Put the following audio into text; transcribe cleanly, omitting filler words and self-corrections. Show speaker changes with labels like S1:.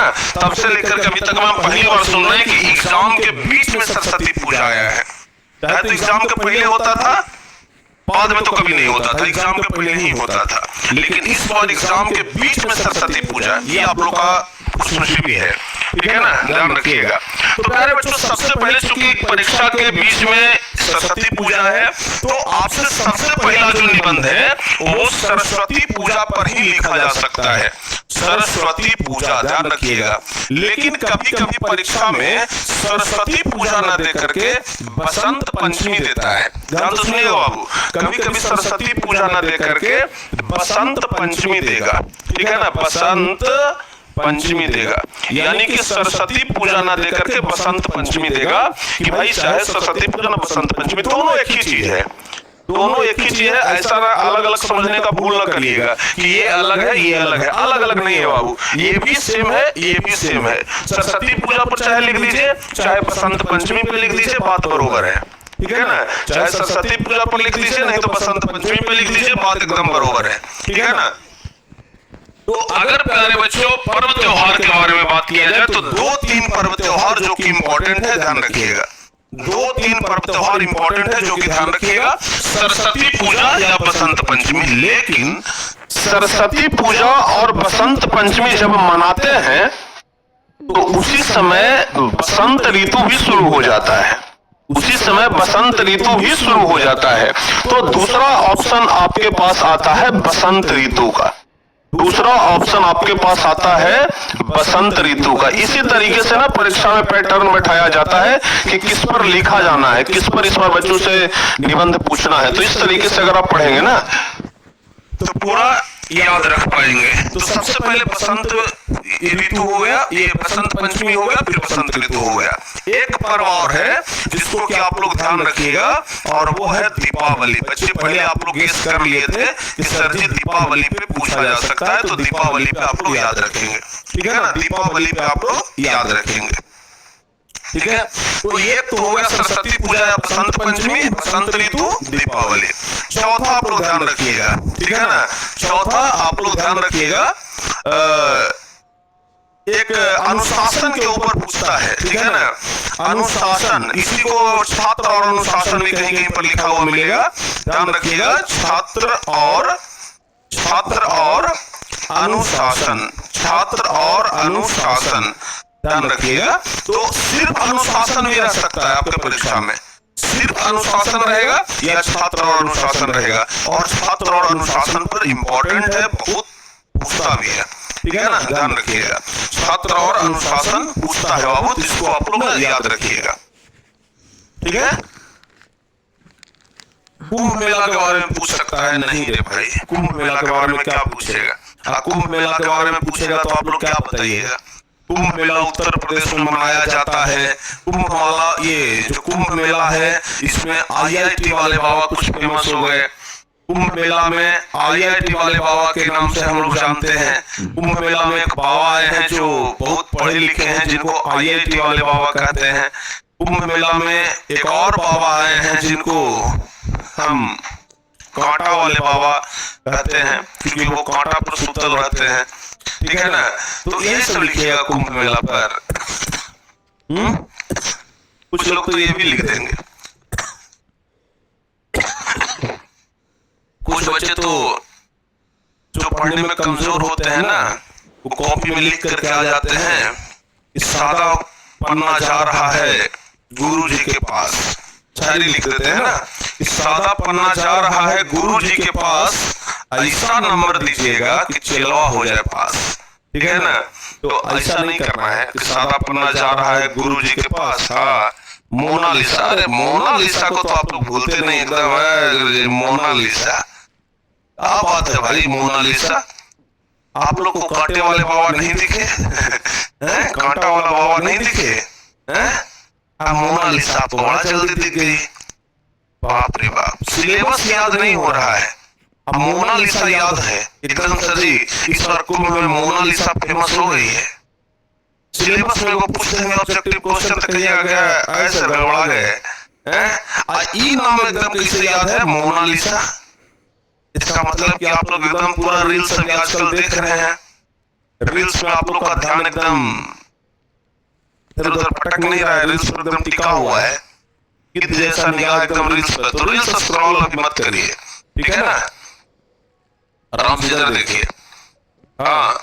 S1: ना, तब से लेकर के अभी तक हम पहली बार सुन रहे हैं कि एग्जाम के बीच में सरस्वती पूजा आया है। चाहे तो एग्जाम के पहले होता था, बाद में तो कभी नहीं होता था, एग्जाम के पहले ही होता था, लेकिन इस बार एग्जाम के बीच में सरस्वती पूजा, ये आप लोग का खुशनसीबी है, ठीक है ना, ध्यान रखिएगा। तो प्यारे बच्चों, सबसे पहले चूंकि परीक्षा के बीच में सरस्वती पूजा है, तो आपसे सबसे पहला जो निबंध है वो सरस्वती पूजा पर ही लिखा जा सकता है, सरस्वती पूजा, ध्यान रखिएगा। लेकिन कभी कभी परीक्षा में सरस्वती पूजा न दे करके बसंत पंचमी देता है, ध्यान तो सुनिएगा बाबू, कभी कभी सरस्वती पूजा न दे करके बसंत पंचमी देगा, ठीक है ना, बसंत पंचमी देगा, यानी कि सरस्वती पूजा ना देकर के बसंत पंचमी देगा कि भाई चाहे सरस्वती पूजा ना बसंत पंचमी, दोनों एक ही चीज है, दोनों एक ही चीज है। ऐसा अलग अलग समझने का भूल ना करिएगा कि ये अलग है ये अलग है, अलग अलग नहीं है बाबू, ये भी सेम है ये भी सेम है। सरस्वती पूजा पर चाहे लिख दीजिए, चाहे बसंत पंचमी पे लिख दीजिए, बात बरोबर है, ठीक है ना, चाहे सरस्वती पूजा पर लिख दीजिए, नहीं तो बसंत पंचमी पे लिख दीजिए, बात एकदम बरोबर है, ठीक है ना। तो अगर प्यारे बच्चों पर्व त्योहार के बारे में बात किया जाए तो 2-3 पर्व त्योहार जो कि इंपॉर्टेंट है, ध्यान रखिएगा, 2-3 पर्व त्योहार इंपॉर्टेंट है जो कि ध्यान रखिएगा, सरस्वती पूजा या बसंत पंचमी। लेकिन सरस्वती पूजा और बसंत पंचमी जब मनाते हैं तो उसी समय बसंत ऋतु भी शुरू हो जाता है, उसी समय बसंत ऋतु भी शुरू हो जाता है। तो दूसरा ऑप्शन आपके पास आता है बसंत ऋतु का, दूसरा ऑप्शन आपके पास आता है बसंत ऋतु का। इसी तरीके से ना परीक्षा में पैटर्न बैठाया जाता है कि किस पर लिखा जाना है, किस पर इस बार बच्चों से निबंध पूछना है। तो इस तरीके से अगर आप पढ़ेंगे ना तो पूरा याद रख पाएंगे। तो सबसे पहले बसंत ऋतु हो गया, ये बसंत पंचमी हो गया, फिर बसंत ऋतु हो गया। एक पर्व और है जिसको कि आप लोग ध्यान रखिएगा और वो है दीपावली। बच्चे पहले आप लोग गेस कर लिए थे कि सर जी दीपावली पे पूछा जा सकता है, तो दीपावली पे आप लोग याद रखेंगे, ठीक है ना, दीपावली पे आप लोग याद रखेंगे, ठीक है। तो ये तो हो गया सरस्वती पूजा या बसंत पंचमी, बसंत ऋतु, दीपावली। चौथा आप लोग ध्यान रखिएगा, ठीक है ना, चौथा आप लोग ध्यान रखिएगा, एक अनुशासन के ऊपर पूछता है, ठीक है ना, अनुशासन, इसी को छात्र और अनुशासन भी कहीं कहीं पर लिखा हुआ मिलेगा, ध्यान रखिएगा, छात्र और अनुशासन, छात्र और अनुशासन, ध्यान रखिएगा। तो सिर्फ अनुशासन भी रह सकता है आपके परीक्षा में, सिर्फ अनुशासन रहेगा या छात्र और अनुशासन रहेगा, और छात्र और अनुशासन पर इंपॉर्टेंट है, बहुत पूछता भी है, ठीक है ना, ध्यान रखिएगा, छात्र और अनुशासन पूछता है बाबू, जिसको आप लोग याद रखिएगा, ठीक है। कुंभ मेला के बारे में पूछ सकता है, नहीं रे भाई, कुंभ मेला के बारे में क्या पूछेगा, कुंभ मेला के बारे में पूछेगा तो आप लोग क्या बताइएगा। कुंभ मेला उत्तर प्रदेश में मनाया जाता है। कुंभ वाला ये जो कुंभ मेला है इसमें IIT वाले बाबा कुछ फेमस हो गए। कुंभ मेला में IIT वाले बाबा के नाम से हम लोग जानते हैं। कुंभ मेला में एक बाबा आए हैं जो बहुत पढ़े लिखे हैं, जिनको IIT वाले बाबा कहते हैं। कुंभ मेला में एक और बाबा आए हैं जिनको हम कांटा वाले बाबा कहते हैं, क्योंकि वो कांटा पर सुतल रहते हैं, ठीक है ना। तो यही सब लिखिएगा कुंभ मेला पर। कुछ लोग तो ये भी लिख देंगे, कुछ बच्चे तो जो पढ़ने में कमजोर होते हैं ना, वो कॉपी में लिख करके आ जाते हैं, इस सादा पन्ना जा रहा है गुरु जी के पास, शायरी लिख देते हैं ना, इस सादा पन्ना जा रहा है गुरु जी के पास, ऐसा नंबर दीजिएगा कि चेलवा हो जाए पास, ठीक है ना। तो ऐसा नहीं करना है कि सादा पन्ना जा रहा है गुरु जी के पास। हाँ, मोनालिसा, अरे मोनालिसा को तो आप लोग भूलते नहीं, एकदम मोनालिसा, क्या बात है भाई, मोनालिसा। आप लोग को कांटे वाले बाबा नहीं दिखे हैं, कांटा वाला बाबा नहीं दिखे हैं, मोनालिसा तो बड़ा जल्दी दिख गई, बाप रे बाप। सिलेबस याद नहीं हो रहा है, अब मोनालिसा याद है एकदम सर जी, इस बार कुंभ में मोनालिसा फेमस हो गई है। सिलेबस में वो पूछ देंगे ऑब्जेक्टिव क्वेश्चन तक गया ऐसे गड़बड़ा गए हैं। ई नाम एकदम कैसे याद है, मोनालिसा। इसका मतलब कि आप लोग एकदम पूरा रील सब आजकल देख रहे हैं, रील्स में आप लोग का ध्यान एकदम इधर उधर भटक नहीं रहा है, रील्स पर एकदम टिका हुआ है, गिद्ध जैसा निगाह एकदम रील्स पर, तो रील्स स्क्रॉल अभी मत करिए, ठीक है ना, आराम से इधर देखिए। हाँ